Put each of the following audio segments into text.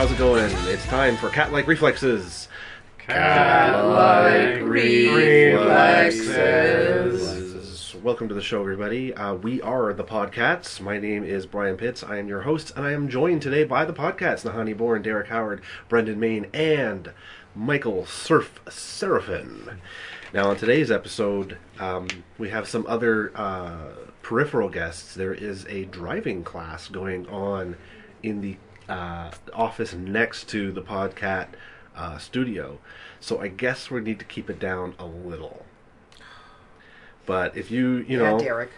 how's it going? It's time for Catlike Reflexes. Catlike Reflexes. Welcome to the show, everybody. We are the Podcats. My name is Bryan Piitz. I am your host, and I am joined today by the Podcats: Nahanni, Derek Howard, Brendan Main, and Michael Serafin. Now, on today's episode, we have some other peripheral guests. There is a driving class going on in the office next to the Podcat studio, so I guess we need to keep it down a little. But if you know, Derek.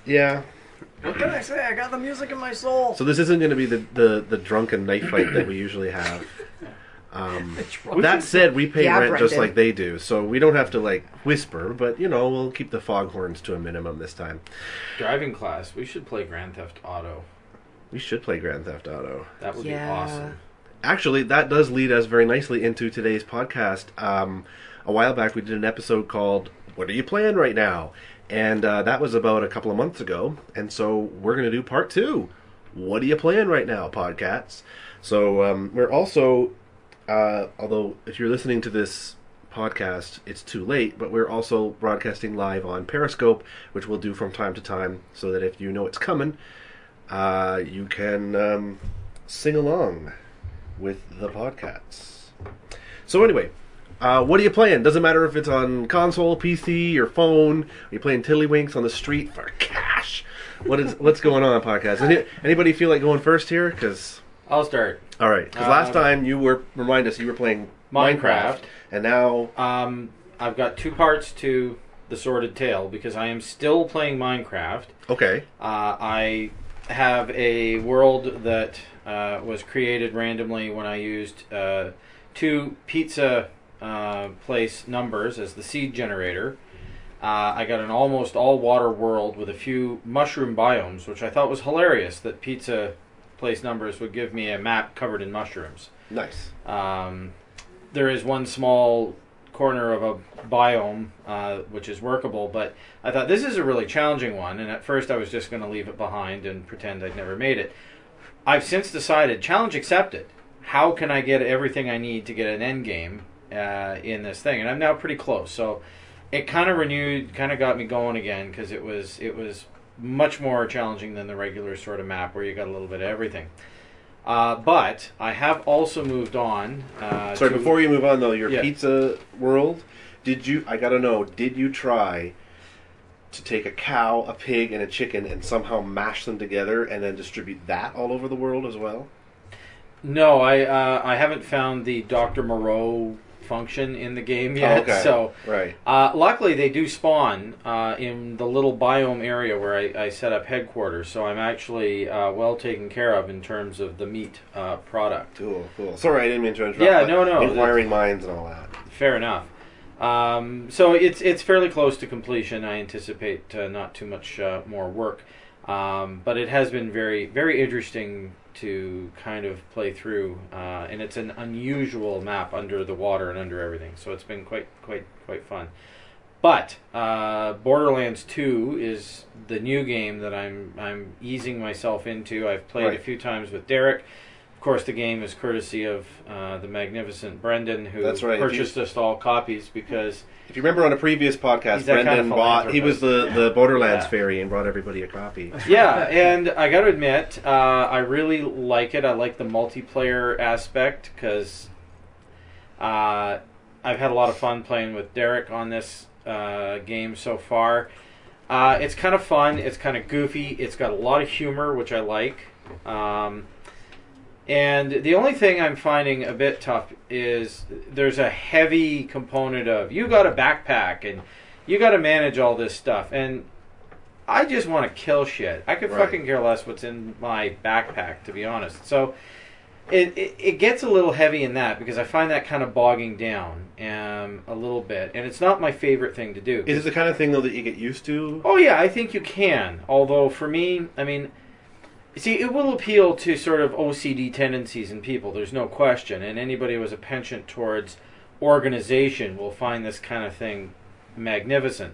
Yeah. What can I say? I got the music in my soul. So this isn't going to be the drunken knife fight that we usually have. That said, we pay rent Brendan. just like they do, so we don't have to whisper. But we'll keep the foghorns to a minimum this time. Driving class. We should play Grand Theft Auto. We should play Grand Theft Auto. That would be awesome. Actually, that does lead us very nicely into today's podcast. A while back, we did an episode called "What Are You Playing Right Now?" And that was about a couple of months ago. And so we're going to do part 2. What are you playing right now, Podcats? So we're also, although if you're listening to this podcast, it's too late, but we're also broadcasting live on Periscope, which we'll do from time to time, so that if you know it's coming, you can sing along with the Podcats. So anyway, what are you playing? Doesn't matter if it's on console, PC, or phone. Are you playing tiddlywinks on the street for cash? What's going on, Podcats? Anybody feel like going first here? Because I'll start. All right. Because last time you were playing Minecraft, and now I've got 2 parts to the Sordid Tale because I am still playing Minecraft. Okay. I have a world that was created randomly when I used 2 pizza place numbers as the seed generator. I got an almost all water world with a few mushroom biomes, which I thought was hilarious that pizza place numbers would give me a map covered in mushrooms. Nice. There is one small corner of a biome which is workable, but I thought this is a really challenging one, and at first I was just going to leave it behind and pretend I'd never made it. I've since decided, challenge accepted. How can I get everything I need to get an end game in this thing? And I'm now pretty close, so it kind of got me going again, because it was much more challenging than the regular sort of map where you got a little bit of everything. But I have also moved on. Sorry, before you move on though, your Yeah. pizza world, did you try to take a cow, a pig, and a chicken and somehow mash them together and then distribute that all over the world as well? No, I haven't found the Dr. Moreau function in the game yet. Oh, okay. So right. luckily they do spawn in the little biome area where I set up headquarters, so I'm actually well taken care of in terms of the meat product. Cool. Sorry, I didn't mean to interrupt. Yeah, no. Inquiring minds and all that. Fair enough. So it's fairly close to completion. I anticipate not too much more work, but it has been very, very interesting to kind of play through, and it's an unusual map under the water and under everything, so it's been quite fun. But Borderlands 2 is the new game that I'm easing myself into. I've played a few times with Derek. Of course, the game is courtesy of the magnificent Brendan, who purchased us all copies because... If you remember on a previous podcast, Brendan he was the Borderlands fairy and brought everybody a copy. Yeah, and I got to admit, I really like it. I like the multiplayer aspect because I've had a lot of fun playing with Derek on this game so far. It's kind of fun. It's kind of goofy. It's got a lot of humor, which I like. And the only thing I'm finding a bit tough is there's a heavy component of you got a backpack and you got to manage all this stuff. And I just want to kill shit. I could fucking care less what's in my backpack, to be honest. So it gets a little heavy in that because I find that kind of bogging down a little bit. And it's not my favorite thing to do. Is it the kind of thing, though, that you get used to? Oh, yeah, I think you can. Although, for me, I mean... See, it will appeal to sort of OCD tendencies in people, there's no question. And anybody who has a penchant towards organization will find this kind of thing magnificent.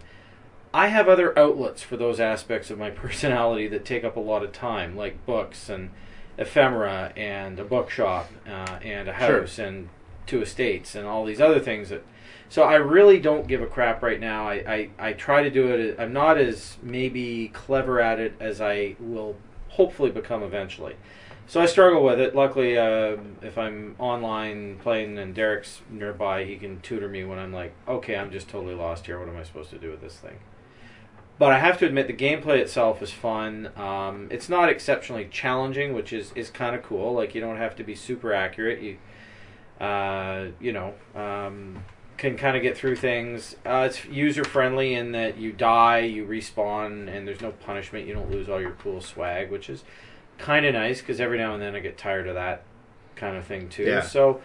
I have other outlets for those aspects of my personality that take up a lot of time, like books and ephemera and a bookshop and a house and 2 estates and all these other things that. So I really don't give a crap right now. I try to do it. I'm not as maybe clever at it as I will hopefully become eventually. So I struggle with it. Luckily, if I'm online playing and Derek's nearby, he can tutor me when I'm like, okay, I'm just totally lost here. What am I supposed to do with this thing? But I have to admit, the gameplay itself is fun. It's not exceptionally challenging, which is kind of cool. Like, you don't have to be super accurate. You can kind of get through things. It's user-friendly in that you die, you respawn, and there's no punishment. You don't lose all your cool swag, which is kind of nice, because every now and then I get tired of that kind of thing, too. Yeah. So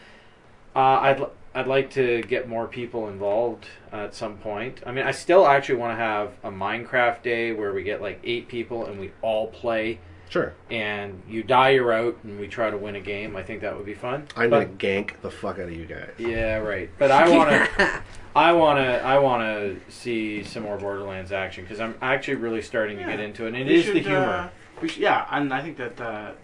I'd like to get more people involved at some point. I mean, I still actually want to have a Minecraft day where we get like 8 people and we all play. Sure. And you die, you're out, and we try to win a game. I think that would be fun. I'm gonna gank the fuck out of you guys. Yeah, right. But I want to see some more Borderlands action, because I'm actually really starting to get into it. And it is the humor. Yeah, and I think that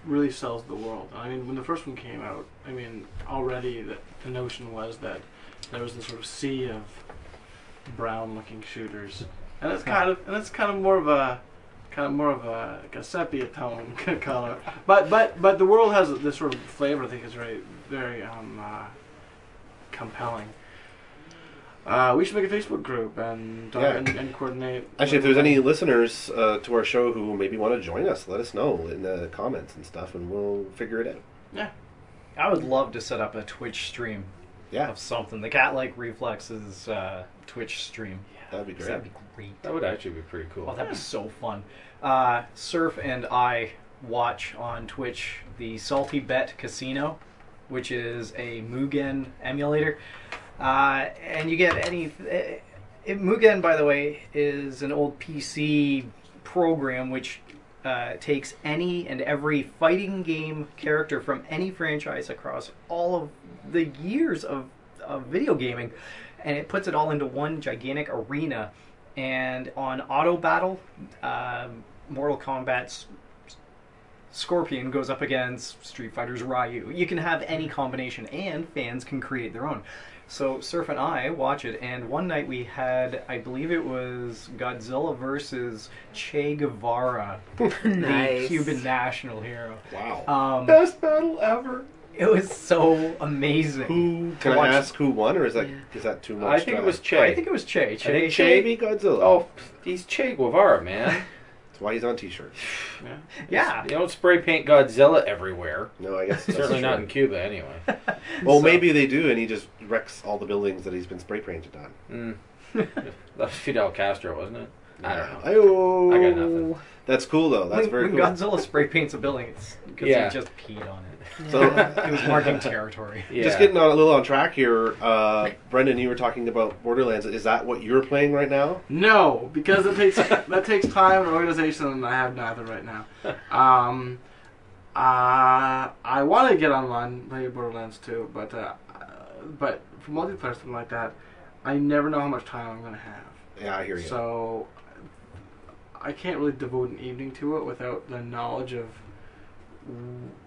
really sells the world. I mean, when the first one came out, I mean, already the notion was that there was this sort of sea of brown-looking shooters, and it's kind of more of a like a sepia tone color. But the world has this sort of flavor. I think is very very compelling. We should make a Facebook group and coordinate. Actually, if there's any listeners to our show who maybe want to join us, let us know in the comments and stuff, and we'll figure it out. Yeah. I would love to set up a Twitch stream of something. The Catlike Reflexes Twitch stream. That'd be great. That'd be great. That would actually be pretty cool. Oh, that'd be so fun. Surf and I watch on Twitch the Salty Bet Casino, which is a Mugen emulator. And you get any... Mugen, by the way, is an old PC program which takes any and every fighting game character from any franchise across all of the years of video gaming, and it puts it all into one gigantic arena. And on Auto Battle, Mortal Kombat's Scorpion goes up against Street Fighter's Ryu. You can have any combination, and fans can create their own. So Surf and I watch it, and one night we had, I believe it was Godzilla versus Che Guevara, the Cuban national hero. Wow. Best battle ever. It was so amazing. Can I ask who won, or is that too much? I think it was Che. I think it was Che. Che beat Godzilla. Oh, he's Che Guevara, man. That's why he's on T-shirts. Yeah. You don't spray paint Godzilla everywhere. No, I guess that's certainly true. not in Cuba, anyway. Well, maybe they do, and he just wrecks all the buildings that he's been spray painted on. That was Fidel Castro, wasn't it? I don't know. Ayo. I got nothing. That's cool, though. That's very when cool. Godzilla spray paints a building, it's because he just peed on it. So it was marking territory. Yeah. Just getting a little on track here. Brendan, you were talking about Borderlands. Is that what you're playing right now? No, because that takes time and organization, and I have neither right now. I want to get online, play Borderlands 2, but for multiplayer, something like that, I never know how much time I'm going to have. Yeah, I hear you. So I can't really devote an evening to it without the knowledge of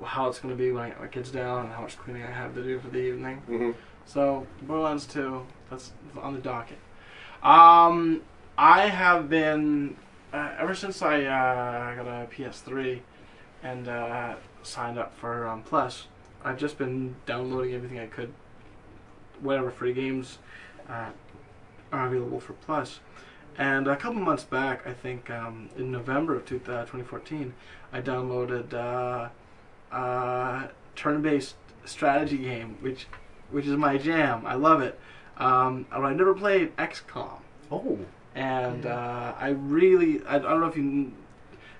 how it's going to be when I get my kids down and how much cleaning I have to do for the evening. Mm-hmm. So Borderlands 2, that's on the docket. I have been ever since I got a PS3 and signed up for Plus. I've just been downloading everything I could, whatever free games are available for Plus. And a couple months back, I think in November of 2014, I downloaded a turn-based strategy game, which is my jam. I love it. I never played XCOM. Oh. And I don't know if you...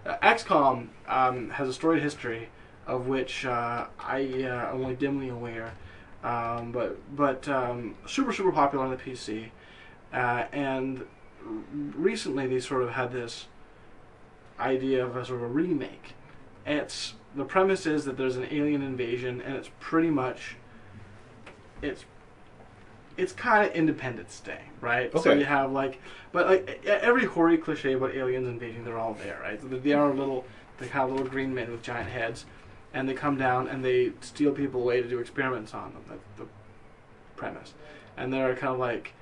XCOM has a storied history of which I am only dimly aware. But super, super popular on the PC. And recently they sort of had this idea of a sort of a remake. The premise is that there's an alien invasion, and it's pretty much it's kind of Independence Day, right? Okay. So you have every hoary cliche about aliens invading, they're all there, right? So they are they have little green men with giant heads, and they come down and they steal people away to do experiments on them. That's the premise. And there are kind of like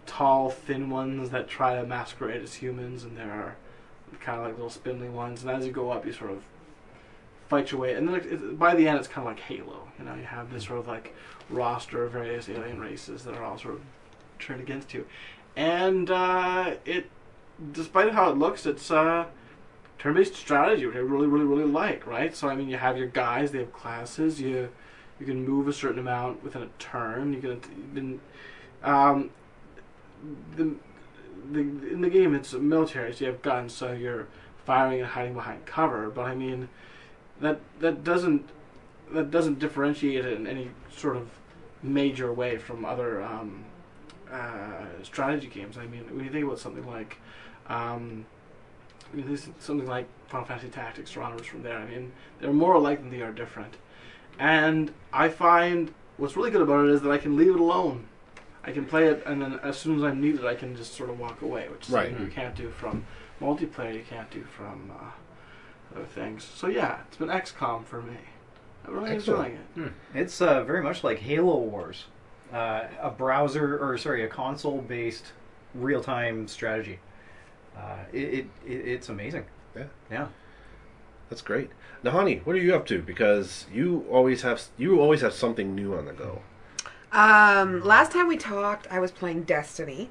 tall, thin ones that try to masquerade as humans, and there are kind of like little spindly ones. And as you go up, you sort of fight your way, and then by the end, it's kind of like Halo. You know, you have this sort of like roster of various alien races that are all sort of turned against you, and despite how it looks, it's turn-based strategy, which I really, really, really like. Right? So I mean, you have your guys; they have classes. You can move a certain amount within a turn. You can in the game, it's military, so you have guns, so you're firing and hiding behind cover. But I mean, that doesn't differentiate it in any sort of major way from other strategy games. I mean, when you think about something like Final Fantasy Tactics or onwards from there, I mean, they're more alike than they are different. And I find what's really good about it is that I can leave it alone. I can play it, and then as soon as I'm needed, I can just sort of walk away, which is something you can't do from multiplayer, you can't do from other things. So yeah, it's been XCOM for me. I'm really enjoying it. It's very much like Halo Wars, a console-based real-time strategy. It's amazing. Yeah. That's great. Nahanni, what are you up to? Because you always have something new on the go. Last time we talked, I was playing Destiny.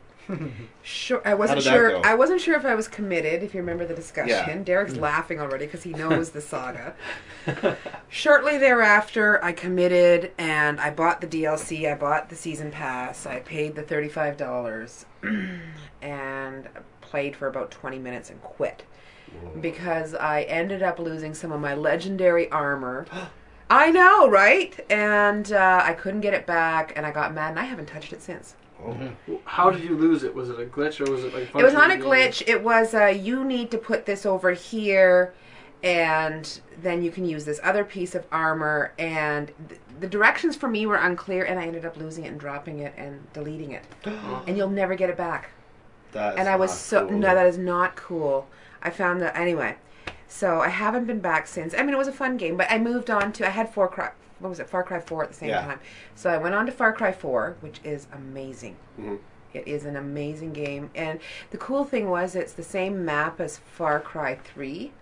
Sure, I wasn't sure. I wasn't sure if I was committed. If you remember the discussion, Yeah. Derek's laughing already because he knows the saga. Shortly thereafter, I committed and I bought the DLC. I bought the season pass. I paid the $35 and played for about 20 minutes and quit. Whoa. Because I ended up losing some of my legendary armor. I know, right? And I couldn't get it back, and I got mad, and I haven't touched it since. Mm-hmm. How did you lose it? Was it a glitch, or was it like? It was not a glitch. It was you need to put this over here, and then you can use this other piece of armor. And the directions for me were unclear, and I ended up losing it and dropping it and deleting it, and you'll never get it back. And I was cool. No, that is not cool. I found that anyway. So I haven't been back since. I mean, it was a fun game, but I moved on to. I had Far Cry 4 at the same time. So I went on to Far Cry 4, which is amazing. Mm-hmm. It is an amazing game, and the cool thing was it's the same map as Far Cry 3,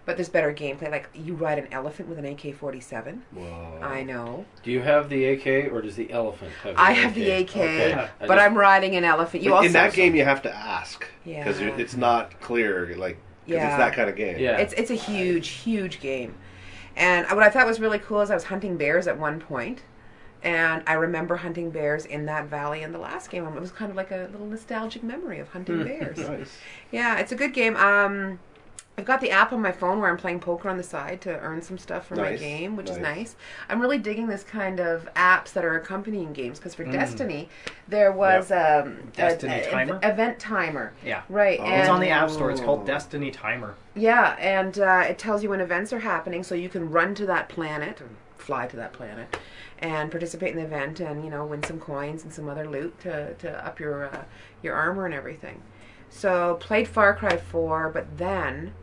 but there's better gameplay. Like you ride an elephant with an AK-47. Whoa! I know. Do you have the AK, or does the elephant have the I AK? have the AK, okay. but I'm riding an elephant. You also in that game you have to ask because Yeah. it's not clear. Like. Yeah. It's that kind of game. Yeah. It's a huge game. And what I thought was really cool is I was hunting bears at one point, and I remember hunting bears in that valley in the last game. It was kind of like a little nostalgic memory of hunting bears. Nice. Yeah, it's a good game. I've got the app on my phone where I'm playing poker on the side to earn some stuff for my game, which is nice. I'm really digging this kind of apps that are accompanying games, because for Destiny, there was Destiny Timer? Event Timer. Yeah. Right. Oh. It's on the App Store. It's called Destiny Timer. Yeah, and it tells you when events are happening, so you can run to that planet, or fly to that planet, and participate in the event, and win some coins and some other loot to up your armor and everything. So played Far Cry 4, but then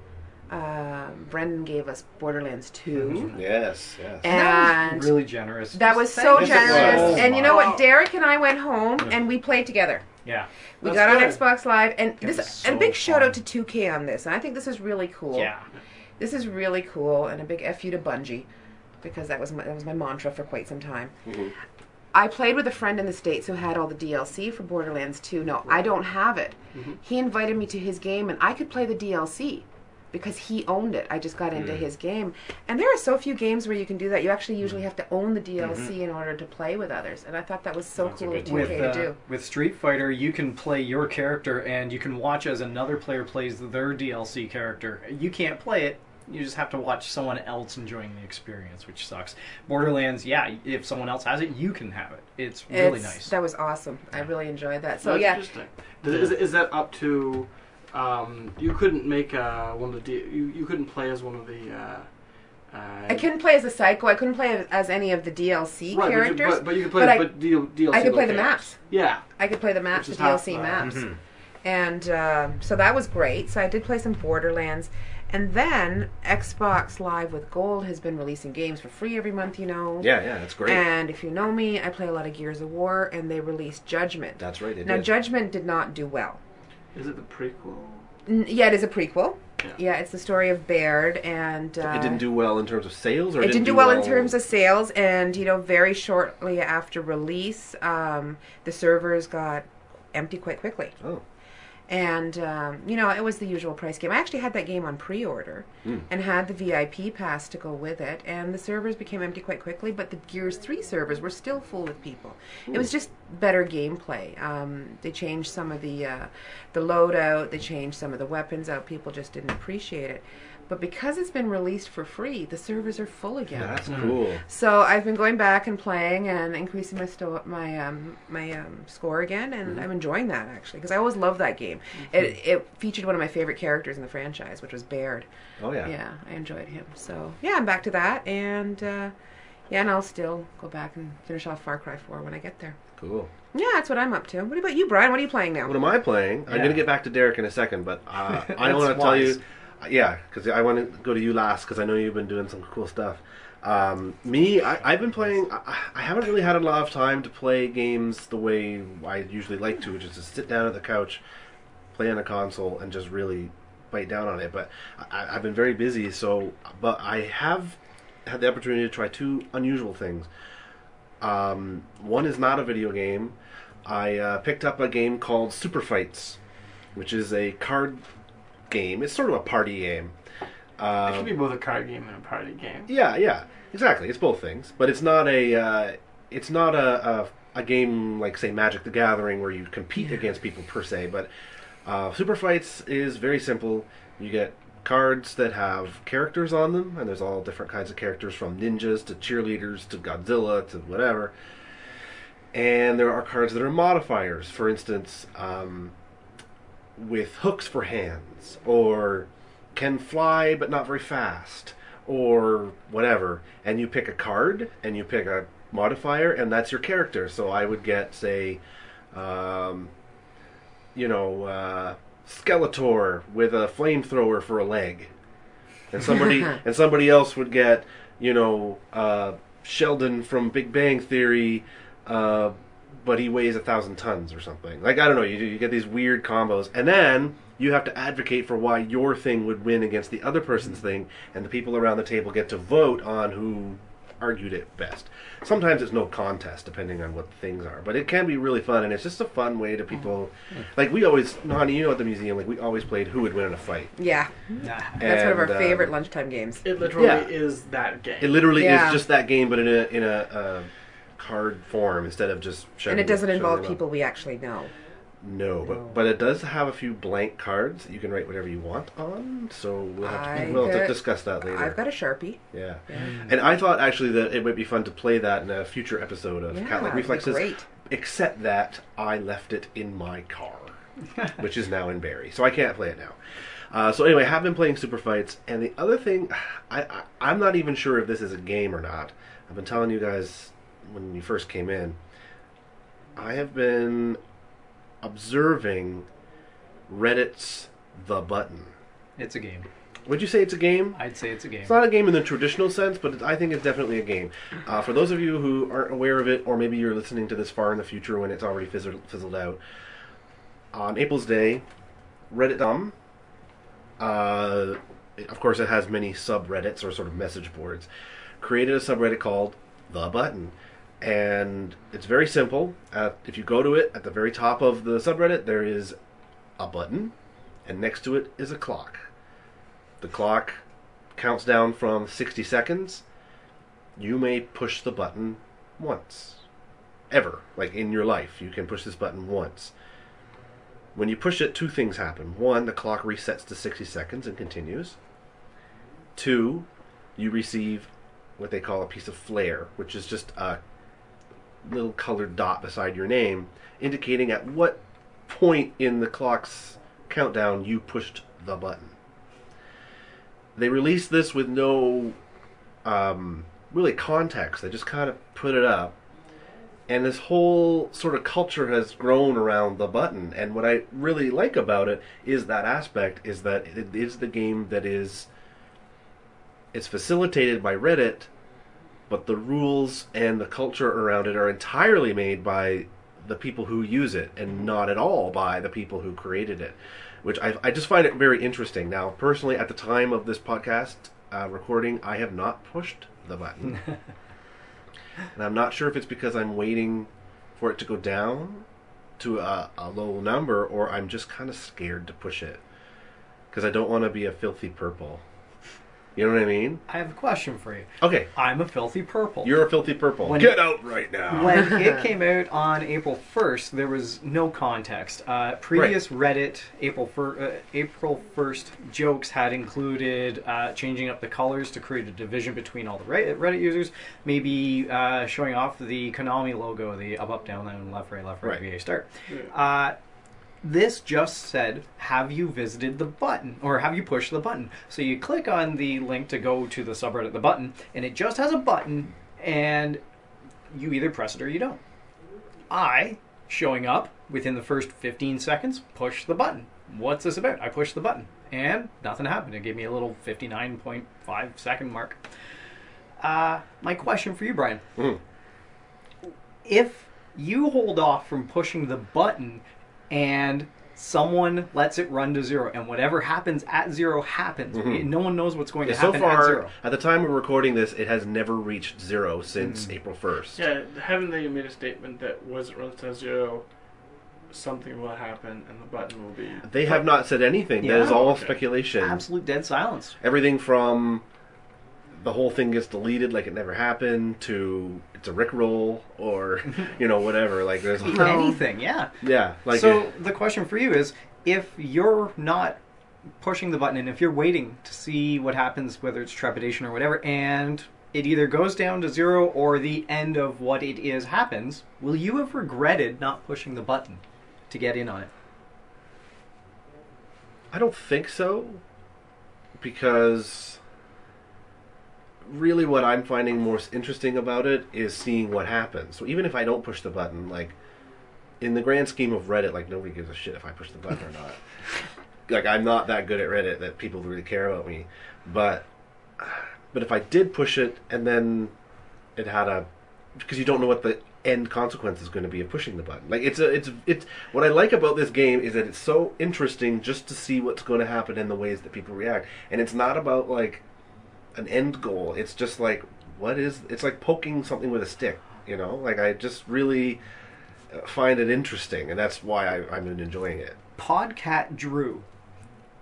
Brendan gave us Borderlands 2. Yes. And that was really generous. That was so generous. And you know what? Wow. Derek and I went home and we played together. Yeah. We got on Xbox Live, and so a big shout fun. out to 2K on this. And I think this is really cool. Yeah. This is really cool, and a big F you to Bungie, because that was my mantra for quite some time. Mm-hmm. I played with a friend in the States who had all the DLC for Borderlands 2. No, I don't have it. Mm-hmm. He invited me to his game, and I could play the DLC because he owned it. I just got into his game. And there are so few games where you can do that. You actually usually have to own the DLC in order to play with others. And I thought that was so cool of 2K to do. With Street Fighter, you can play your character, and you can watch as another player plays their DLC character. You can't play it. You just have to watch someone else enjoying the experience, which sucks. Borderlands, yeah, if someone else has it, you can have it. It's really nice. That was awesome. I really enjoyed that. So, That's interesting. Is that up to... you couldn't make one of the... You couldn't play as one of the I couldn't play as a psycho. I couldn't play as any of the DLC right, characters. but you could play DLC. I could play the characters. maps. Yeah. I could play the maps, the Which is half DLC fun. maps. Mhm. And so that was great. So I did play some Borderlands. And then Xbox Live with Gold has been releasing games for free every month, you know. Yeah, that's great. And if you know me, I play a lot of Gears of War, and they released Judgment. That's right. It Now, did. Judgment did not do well. Is it the prequel? Yeah, it is a prequel. Yeah. Yeah, it's the story of Baird, and It didn't do well in terms of sales, or it didn't do well in terms of sales. And very shortly after release, the servers got empty quite quickly. Oh. And it was the usual price game. I actually had that game on pre-order and had the VIP pass to go with it, and the servers became empty quite quickly, but the Gears 3 servers were still full with people. It was just better gameplay. They changed some of the loadout, they changed some of the weapons out. People just didn't appreciate it. But because it's been released for free, the servers are full again. That's cool. So I've been going back and playing and increasing my score again, and I'm enjoying that actually because I always loved that game. It featured one of my favorite characters in the franchise, which was Baird. Oh yeah. Yeah, I enjoyed him. So yeah, I'm back to that, and and I'll still go back and finish off Far Cry 4 when I get there. Cool. Yeah, that's what I'm up to. What about you, Brian? What are you playing now? What am I playing? I'm Yeah. going to get back to Derek in a second, but I don't want to tell wise. you. Yeah, because I want to go to you last because I know you've been doing some cool stuff. I've been playing. I haven't really had a lot of time to play games the way I usually like to, which is to sit down at the couch, play on a console, and just really bite down on it. But I've been very busy, but I have had the opportunity to try two unusual things. One is not a video game. I picked up a game called Super Fights, which is a card game. It's sort of a party game. It could be both a card game and a party game. Yeah, exactly. It's both things, but it's not a game like say Magic the Gathering where you compete against people per se. But Super Fights is very simple. You get cards that have characters on them, and there's all different kinds of characters from ninjas to cheerleaders to Godzilla to whatever. And there are cards that are modifiers. For instance, with hooks for hands, or can fly but not very fast, or whatever. And you pick a card, and you pick a modifier, and that's your character. So I would get, say, Skeletor with a flamethrower for a leg, and somebody else would get, Sheldon from Big Bang Theory. But he weighs 1,000 tons or something. Like, I don't know, you get these weird combos. And then you have to advocate for why your thing would win against the other person's thing, and the people around the table get to vote on who argued it best. Sometimes it's no contest, depending on what the things are. But it can be really fun, and it's just a fun way to people... Like, we always... Nahanni, at the museum, like, we always played who would win in a fight. Yeah, Nah. that's one of our And, favorite lunchtime games. It literally Yeah. is that game. It literally Yeah. is just that game, but in a card form instead of just And it doesn't showing involve them up. people we actually know. No, but it does have a few blank cards that you can write whatever you want on. So we'll have to discuss that later. I've got a Sharpie. Yeah. And I thought actually that it might be fun to play that in a future episode of Yeah, Catlike it'd be Reflexes. great. Except that I left it in my car, which is now in Barrie, so I can't play it now. So anyway, I have been playing Super Fights, and the other thing, I'm not even sure if this is a game or not. I've been telling you guys when you first came in. I have been observing Reddit's The Button. It's a game. Would you say it's a game? I'd say it's a game. It's not a game in the traditional sense, but I think it's definitely a game. For those of you who aren't aware of it, or maybe you're listening to this far in the future when it's already fizzled out, on April's Day, Reddit.com, of course it has many subreddits or sort of message boards, created a subreddit called The Button. And it's very simple. If you go to it, at the very top of the subreddit, there is a button, and next to it is a clock. The clock counts down from 60 seconds. You may push the button once. Ever. Like in your life, you can push this button once. When you push it, two things happen. One, the clock resets to 60 seconds and continues. Two, you receive what they call a piece of flair, which is just a little colored dot beside your name, indicating at what point in the clock's countdown you pushed the button. They released this with no really context. They just kind of put it up. And this whole sort of culture has grown around the button. And what I really like about it is that aspect, is that it is the game that is... It's facilitated by Reddit, but the rules and the culture around it are entirely made by the people who use it, and not at all by the people who created it. Which I just find it very interesting. Now, personally, at the time of this podcast recording, I have not pushed the button. And I'm not sure if it's because I'm waiting for it to go down to a low number, or I'm just kind of scared to push it. Because I don't want to be a filthy purple. You know what I mean? I have a question for you. Okay. I'm a filthy purple. You're a filthy purple. Get out right now. When it came out on April 1st, there was no context. Previous Reddit April 1st jokes had included changing up the colors to create a division between all the Reddit users, maybe showing off the Konami logo, the up, down, down, left, right, VA start. Yeah. This just said, have you visited the button, or have you pushed the button? So you click on the link to go to the subreddit, the button, and it just has a button, and you either press it or you don't. I, showing up within the first 15 seconds, push the button. What's this about? I pushed the button, and nothing happened. It gave me a little 59.5 second mark. My question for you, Brian. If you hold off from pushing the button and someone lets it run to 0, and whatever happens at 0 happens. No one knows what's going to happen so far, at 0. At the time we're recording this, it has never reached 0 since April 1st. Yeah, haven't they made a statement that once it runs to 0, something will happen and the button will be... They have not said anything. Yeah. That is all speculation. Absolute dead silence. Everything from the whole thing gets deleted like it never happened to it's a rickroll, or whatever. Like there's anything. Yeah. Yeah. Like so the question for you is, if you're not pushing the button and if you're waiting to see what happens, whether it's trepidation or whatever, and it either goes down to 0 or the end of what it is happens, will you have regretted not pushing the button to get in on it? I don't think so, because really what I'm finding most interesting about it is seeing what happens. So even if I don't push the button, like in the grand scheme of Reddit, like nobody gives a shit if I push the button or not. Like I'm not that good at Reddit that people really care about me. But if I did push it and then it had because you don't know what the end consequence is going to be of pushing the button. Like it's what I like about this game is that it's so interesting just to see what's going to happen in the ways that people react. And it's not about like an end goal. It's just like it's like poking something with a stick, like I just really find it interesting, and that's why I'm enjoying it. Podcat Drew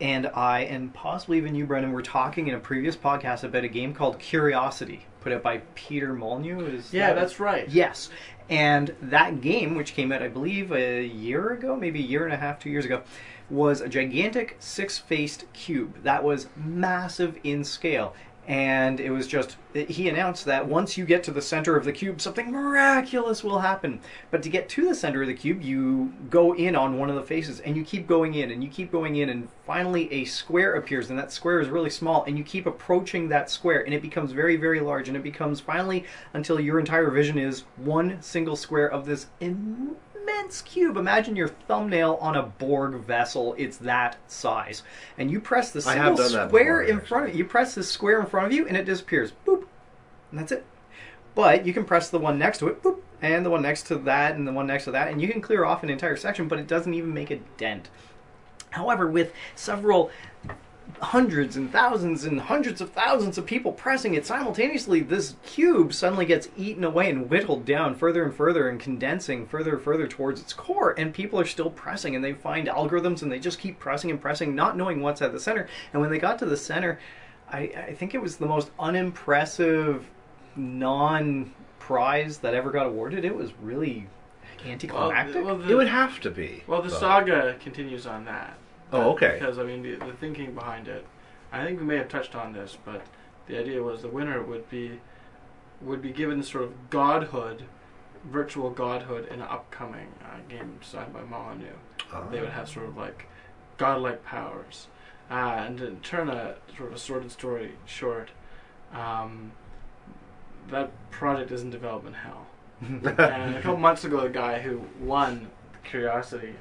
and I, and possibly even you, Brendan, were talking in a previous podcast about a game called Curiosity, put out by Peter Molyneux. That's right. Yes. And that game, which came out, I believe, a year ago, maybe a year and a half, 2 years ago, was a gigantic 6-faced cube that was massive in scale. And it was just, he announced that once you get to the center of the cube, something miraculous will happen. But to get to the center of the cube, you go in on one of the faces, and you keep going in, and you keep going in, and finally a square appears, and that square is really small, and you keep approaching that square, and it becomes very, very large, and it becomes finally, until your entire vision is one single square of this immense cube. Imagine your thumbnail on a Borg vessel. It's that size. And you press the single square in front of you. You press this square in front of you and it disappears. Boop. And that's it. But you can press the one next to it. Boop. And the one next to that and the one next to that. And you can clear off an entire section, but it doesn't even make a dent. However, with several hundreds and hundreds of thousands of people pressing it simultaneously, this cube suddenly gets eaten away and whittled down further and further and condensing further and further towards its core, and people are still pressing, and they find algorithms and they just keep pressing and pressing, not knowing what's at the center. And when they got to the center, I think it was the most unimpressive non-prize that ever got awarded. It was really anticlimactic. It would have to be. Well, the saga continues on that. Oh, okay. Because, I mean, the thinking behind it, I think we may have touched on this, but the idea was the winner would be given sort of godhood, virtual godhood in an upcoming game designed by Molyneux. They would have sort of like godlike powers. And to turn a sort of a sordid story short, that project is in development hell. And a couple months ago, the guy who won Curiosity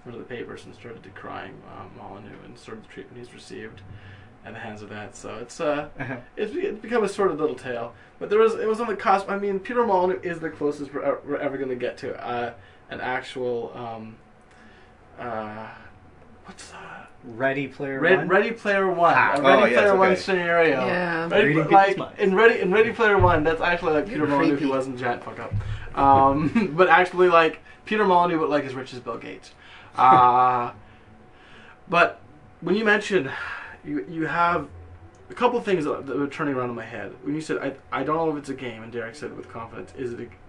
went to the papers and started decrying Molyneux and sort of the treatment he's received at the hands of that. So it's become a sort of little tale. But it was on the cusp. I mean, Peter Molyneux is the closest we're ever going to get to an actual what's that? Ready Player One. Ready Player One. Ah. A Ready Player One okay. scenario. Yeah. Reading Like people's minds. in Ready Player One, that's actually like Peter Molyneux if he creepy. wasn't giant fuck up. But actually like Peter Molyneux, but like as rich as Bill Gates. But when you mentioned you have a couple things that were turning around in my head. When you said I don't know if it's a game, and Derek said with confidence,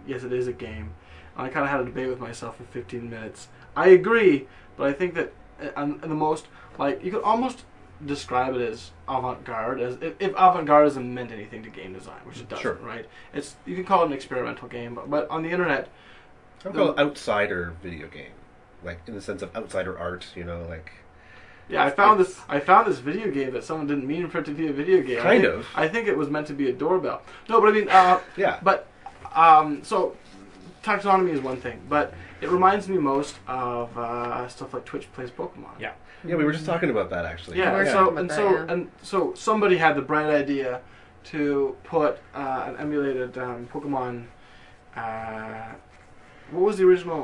yes, it is a game. And I kind of had a debate with myself for 15 minutes. I agree, but I think that in the most, like, you could almost describe it as avant-garde, as if avant-gardism meant anything to game design, which it doesn't, Sure. right? You can call it an experimental game, but on the internet, I would call it outsider video game, like in the sense of outsider art. You know, like yeah, I found this video game that someone didn't mean for it to be a video game. Kind of. I think it was meant to be a doorbell. No, but I mean, yeah. But so taxonomy is one thing, but it reminds me most of stuff like Twitch plays Pokemon. Yeah. Yeah, we were just talking about that actually. Yeah. We're So talking and about so that, yeah. and so somebody had the bright idea to put an emulated Pokemon. What was the original?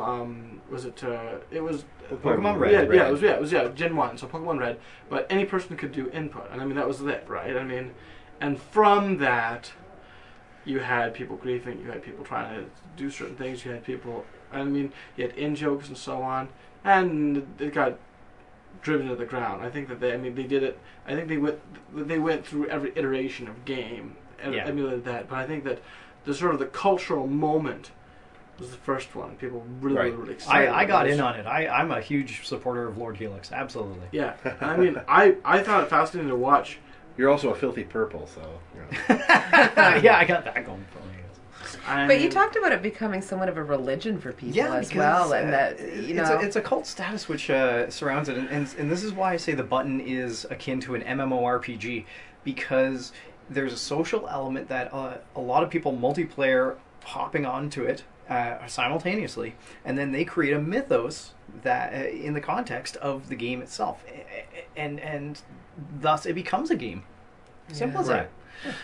Was it? It was Pokemon Red. Yeah, it was Gen 1, so Pokemon Red. But any person could do input, and I mean that was it, right? I mean, and from that, you had people griefing, you had people trying to do certain things, you had people, I mean, you had in jokes and so on, and it got driven to the ground. I think that they did it. I think they went through every iteration of game and Yeah. emulated that. But I think that the sort of the cultural moment was the first one. People really, Right. really excited. I got about in it. on it. I'm a huge supporter of Lord Helix. Absolutely. Yeah, I mean, I found it fascinating to watch. You're also a filthy purple, so. You know. Yeah, I got that going for me. I But you mean, talked about it becoming somewhat of a religion for people Yeah, as because, well, and that you know, it's a cult status which surrounds it, and this is why I say the button is akin to an MMORPG, because there's a social element that a lot of people multiplayer hopping onto it simultaneously, and then they create a mythos that in the context of the game itself, and thus it becomes a game. Simple as Right. that.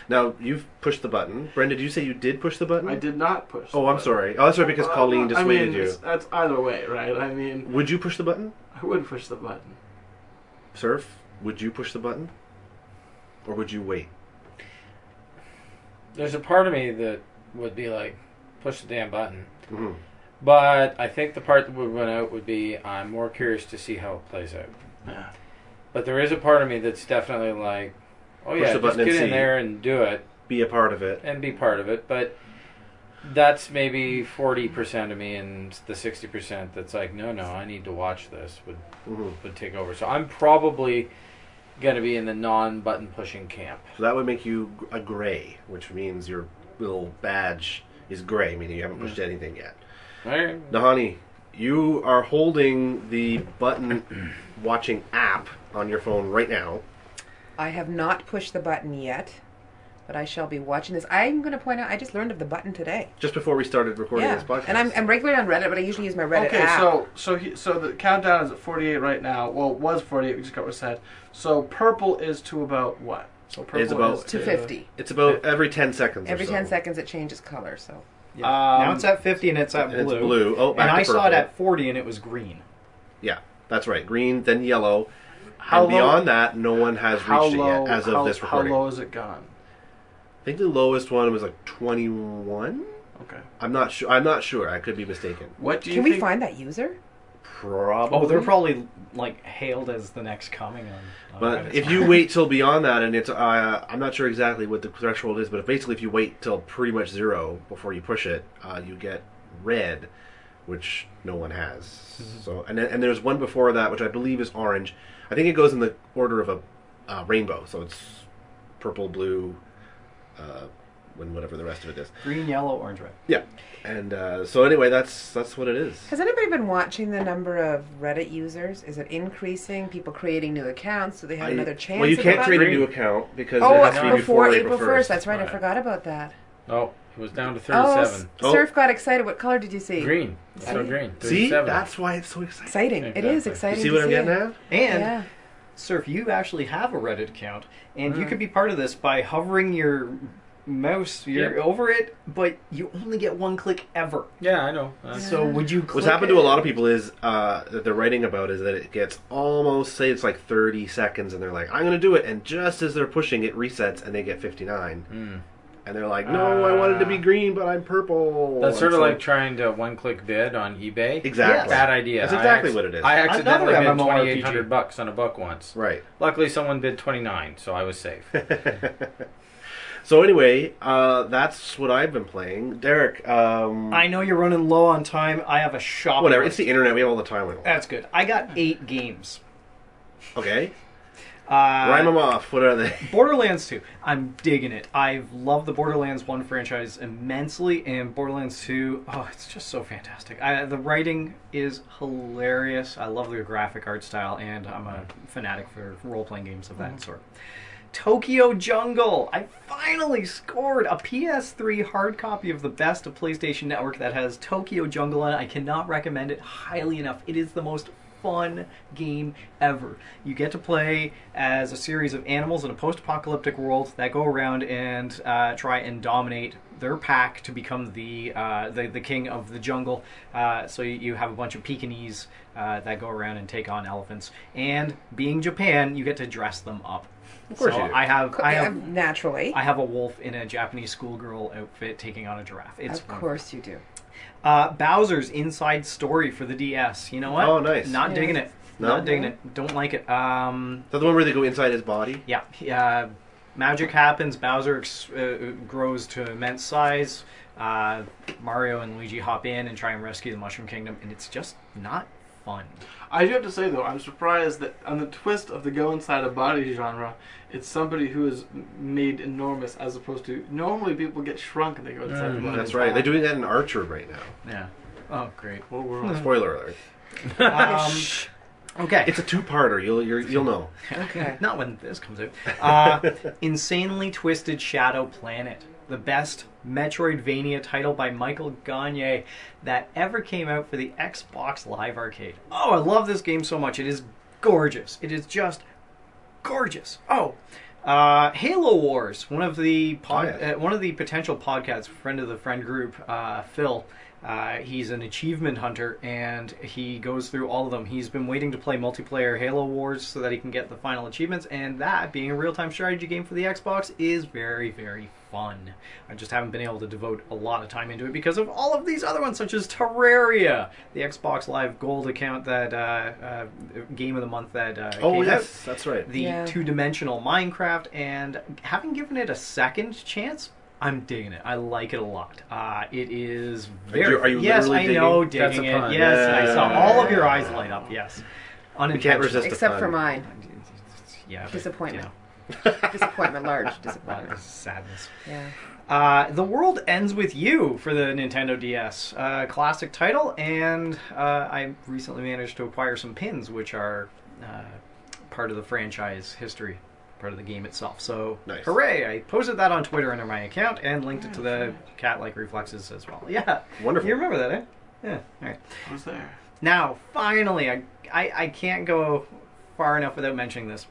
Now you've pushed the button. Brenda, did you say you did push the button? I did not push. Oh, the I'm button. sorry. Oh, that's right, because Colleen I dissuaded mean, you. That's either way, right? I mean, Would you push the button? I would push the button. Surf, would you push the button? Or would you wait? There's a part of me that would be like, push the damn button. Mm-hmm. But I think the part that would win out would be, I'm more curious to see how it plays out. Yeah. But there is a part of me that's definitely like, oh Push yeah, the just button get and in see. there and do it Be a part of it. and be part of it. But that's maybe 40% of me, and the 60% that's like, no, I need to watch this Mm-hmm. would take over. So I'm probably going to be in the non-button pushing camp. So that would make you a gray, which means your little badge is gray, meaning you haven't pushed anything yet. Right? Nahanni, you are holding the button watching app on your phone right now. I have not pushed the button yet, but I shall be watching this. I'm going to point out I just learned of the button today. Just before we started recording Yeah, this podcast. and I'm regularly on Reddit, but I usually use my Reddit Okay, app. so the countdown is at 48 right now. Well, it was 48. We just got reset. So purple is to about what? So purple It's about is to 50. It's about every 10 seconds Every or so. 10 seconds it changes color. So Yeah. Now it's at 50 and it's at And blue. it's blue. Oh, back And to I saw it purple. at 40 and it was green. Yeah, that's right. Green, then yellow. How and low- beyond that, no one has how reached low, it yet as of this recording. How low is it gone? I think the lowest one was like 21. Okay. I'm not sure. I could be mistaken. What do you can we think? find that user? Probably. Oh, they're probably like hailed as the next coming on But Reddit. if you wait till beyond that, and it's, I'm not sure exactly what the threshold is, but basically if you wait till pretty much 0 before you push it, you get red, which no one has. Mm-hmm. So, and there's one before that, which I believe is orange. I think it goes in the order of a rainbow, so it's purple, blue, when whatever the rest of it is. green, yellow, orange, red. Yeah, and so anyway, that's what it is. Has anybody been watching the number of Reddit users? Is it increasing? People creating new accounts, so they have another chance? Well, you at can't the create a button? new account because Oh, it has it's to be before April April 1st. That's right. I Right. forgot about that. Oh, it was down to Oh, 37. Surf got excited. What color did you see? Green. So green. See, 37. that's why it's so exciting. Exciting. It is Exactly. exciting. You see to what I'm see getting it. at? And Yeah. Surf, you actually have a Reddit account, and you can be part of this by hovering your mouse over it, but you only get one click ever. Yeah, I know. So would you click What's happened to a lot of people is that they're writing about is that it gets almost, say it's like 30 seconds, and they're like, I'm going to do it, and just as they're pushing, it resets, and they get 59. And they're like, no, I wanted to be green, but I'm purple. That's sort of And so- like trying to one-click bid on eBay. Exactly. Bad idea. That's exactly what it is. I accidentally bid Another $2,800 on a book once. Right. Luckily, someone bid 29, so I was safe. So anyway, that's what I've been playing. Derek, I know you're running low on time. I have a shop. whatever. It's the internet. We have all the time. That's good. I got 8 games. Okay. Rhyme them off. What are they? Borderlands 2. I'm digging it. I've loved the Borderlands 1 franchise immensely, and Borderlands 2, oh, it's just so fantastic. The writing is hilarious. I love the graphic art style, and I'm a fanatic for role-playing games of that sort. Tokyo Jungle. I finally scored a PS3 hard copy of the best of PlayStation Network that has Tokyo Jungle in it. I cannot recommend it highly enough. It is the most fun game ever. You get to play as a series of animals in a post-apocalyptic world that go around and try and dominate their pack to become the king of the jungle. So you have a bunch of Pekingese that go around and take on elephants. And being Japan, you get to dress them up. Of course so you do. I have Naturally. I have a wolf in a Japanese schoolgirl outfit taking on a giraffe. It's Of course you do. Bowser's Inside Story for the DS. You know what? Oh, nice. Not digging it. No? Not digging it. Don't like it. Is that the one where they go inside his body? Yeah. Magic happens. Bowser grows to immense size. Mario and Luigi hop in and try and rescue the Mushroom Kingdom, and it's just not fun. I do have to say, though, I'm surprised that on the twist of the go inside a body genre, it's somebody who is made enormous as opposed to normally people get shrunk and they go inside the body. That's right. They're doing that in Archer right now. Yeah. Oh, great. What world? Spoiler alert. Okay. It's a two-parter. You'll know. Okay. Not when this comes out. Insanely Twisted Shadow Planet. The best Metroidvania title by Michael Gagne that ever came out for the Xbox Live Arcade. Oh, I love this game so much. It is gorgeous. It is just gorgeous. Oh, Halo Wars. One of the potential Podcats, friend of the friend group, Phil. He's an achievement hunter, and he goes through all of them. He's been waiting to play multiplayer Halo Wars so that he can get the final achievements, and that, being a real-time strategy game for the Xbox, is very, very fun. I just haven't been able to devote a lot of time into it because of all of these other ones, such as Terraria, the Xbox Live Gold account, that game of the month that Oh, came yes. out. That's right. The two-dimensional Minecraft, and having given it a second chance, I'm digging it. I like it a lot. It is very... Are you yes, literally I know, digging? That's digging a it. pun. Yes, I saw Yeah. all of your eyes light up. Yes, We unintentional. can't resist a Except pun. for mine. Yeah, but, Disappointment. You know, Disappointment. Large disappointment. sadness. Yeah. The World Ends With You for the Nintendo DS. Classic title, and I recently managed to acquire some pins, which are part of the franchise history, part of the game itself. So, Nice. Hooray! I posted that on Twitter under my account and linked it to the Catlike Reflexes as well. Yeah. Wonderful. You remember that, eh? Yeah. All right. I was there. Now, finally, I can't go far enough without mentioning this.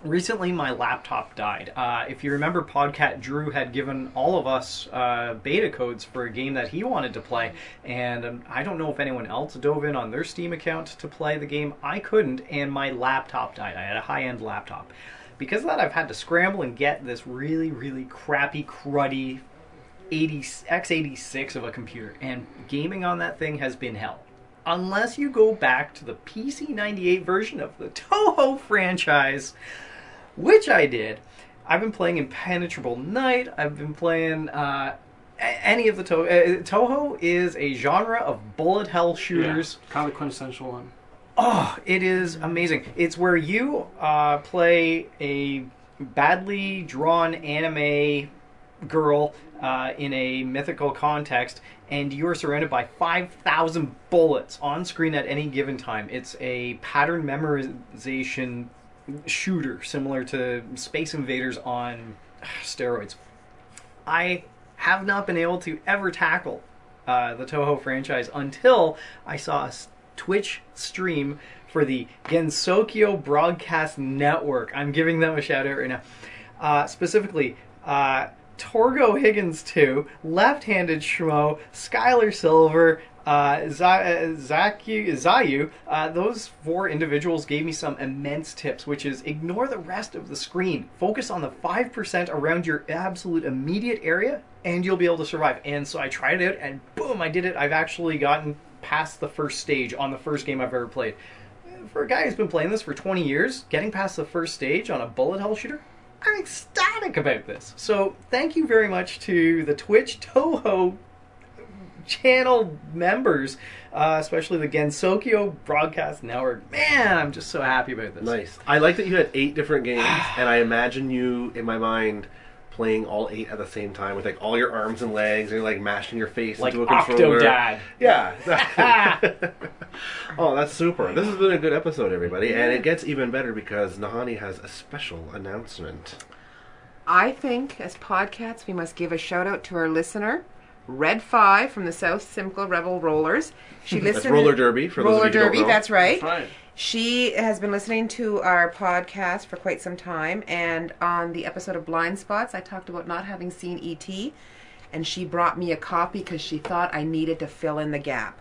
Recently, my laptop died. If you remember, Podcat Drew had given all of us beta codes for a game that he wanted to play, and I don't know if anyone else dove in on their Steam account to play the game. I couldn't, and my laptop died. I had a high-end laptop. Because of that, I've had to scramble and get this really, really crappy, cruddy x86 of a computer, and gaming on that thing has been hell. Unless you go back to the PC98 version of the Toho franchise, which I did. I've been playing Impenetrable Night. I've been playing any of the Toho. Toho is a genre of bullet hell shooters. Yeah, kind of the quintessential one. Oh, it is amazing. It's where you play a badly drawn anime girl in a mythical context, and you are surrounded by 5,000 bullets on screen at any given time. It's a pattern memorization shooter similar to Space Invaders on steroids. I have not been able to ever tackle the Toho franchise until I saw a Twitch stream for the Gensokyo Broadcast Network. I'm giving them a shout out right now. Specifically, Torgo Higgins 2, Left-Handed Schmo, Skylar Silver, Zayu, those 4 individuals gave me some immense tips, which is ignore the rest of the screen. Focus on the 5% around your absolute immediate area, and you'll be able to survive. And so I tried it out, and boom, I did it. I've actually gotten past the first stage on the first game I've ever played. For a guy who's been playing this for 20 years, getting past the first stage on a bullet hell shooter, I'm ecstatic about this. So thank you very much to the Twitch Toho channel members, especially the Gensokyo Broadcast Network. Man, I'm just so happy about this. Nice. I like that you had 8 different games, and I imagine you, in my mind, playing all 8 at the same time with like all your arms and legs, and you're like mashing your face Like into a controller. Octodad. Yeah. Exactly. Oh, that's super. This has been a good episode, everybody, and it gets even better because Nahanni has a special announcement. I think, as Podcats, we must give a shout out to our listener, Red 5 from the South Simcoe Rebel Rollers. She listened. That's Roller Derby for those Roller of you who Derby. don't know. That's right. That's right. She has been listening to our podcast for quite some time, and on the episode of Blind Spots, I talked about not having seen E.T., and she brought me a copy because she thought I needed to fill in the gap.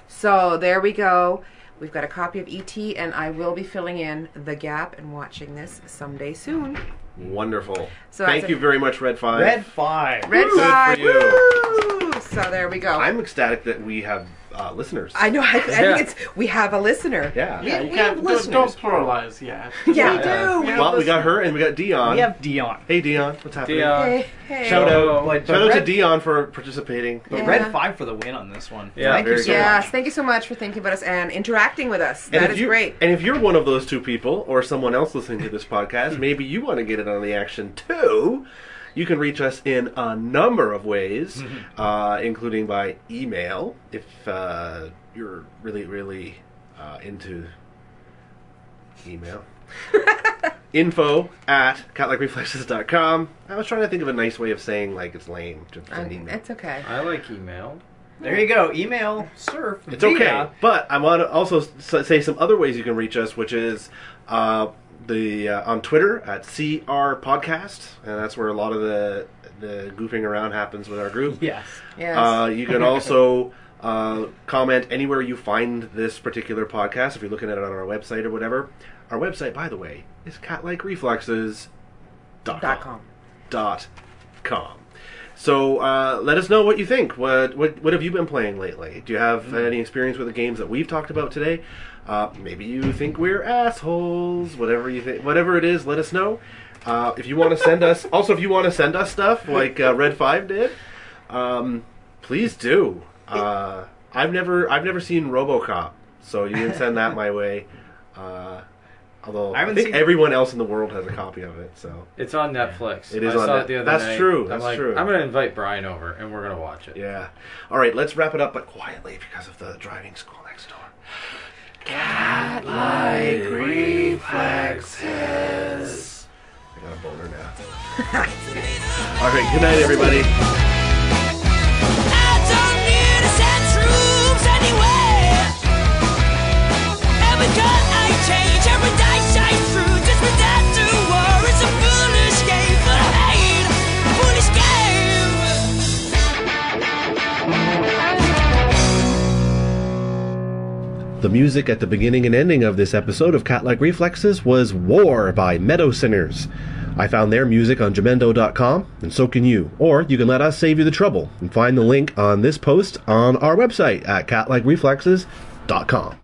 So there we go. We've got a copy of E.T., and I will be filling in the gap and watching this someday soon. Wonderful. So Thank you very much, Red 5. Red 5. Red Good 5. for you. Woo! So there we go. I'm ecstatic that we have listeners. I know. I think it's we have a listener. Yeah. Yeah, you we have can't listeners. don't pluralize. Yeah. Yeah, we Yeah. do. Well, we got her and we got Dion. We have Dion. Hey, Dion. What's happening? Dion. Hey, hey. Shout out. But Shout out to Red, Dion for participating. but Yeah. Red 5 for the win on this one. Yeah, Thank you very so good. Yes, much. thank you so much for thinking about us and interacting with us. And That if is you- great. And if you're one of those 2 people, or someone else listening to this podcast, maybe you want to get in on the action too, you can reach us in a number of ways, including by email, if you're really, really into email. info@catlikereflexes.com. I was trying to think of a nice way of saying, like, it's lame to send email. It's okay. I like email. There you go. Email Surf. It's okay, but I want to also say some other ways you can reach us, which is on Twitter at CR Podcast, and that's where a lot of the goofing around happens with our group. Yes. Yes. You can also comment anywhere you find this particular podcast. If you're looking at it on our website or whatever, our website, by the way, is catlikereflexes.com. .com. So let us know what you think. What have you been playing lately? Do you have any experience with the games that we've talked about today? Maybe you think we're assholes. Whatever you think, whatever it is, let us know. If you want to send us, also if you want to send us stuff like Red 5 did, please do. I've never seen RoboCop, so you can send that my way. Although I think everyone else in the world has a copy of it, so It's on Netflix. It is I on saw Net- it the other That's night. true, I'm that's like, true. I'm going to invite Bryan over, and we're going to watch it. yeah. All right, let's wrap it up, but quietly because of the driving school next door. Catlike Reflexes. I got a boner now. All right, good night, everybody. I don't need to send troops anywhere. Every gun I change, every dice I threw, just for that to war. It's a foolish game, but I hate foolish game. The music at the beginning and ending of this episode of Catlike Reflexes was War by Meadow Sinners. I found their music on Jamendo.com, and so can you. Or you can let us save you the trouble and find the link on this post on our website at catlikereflexes.com.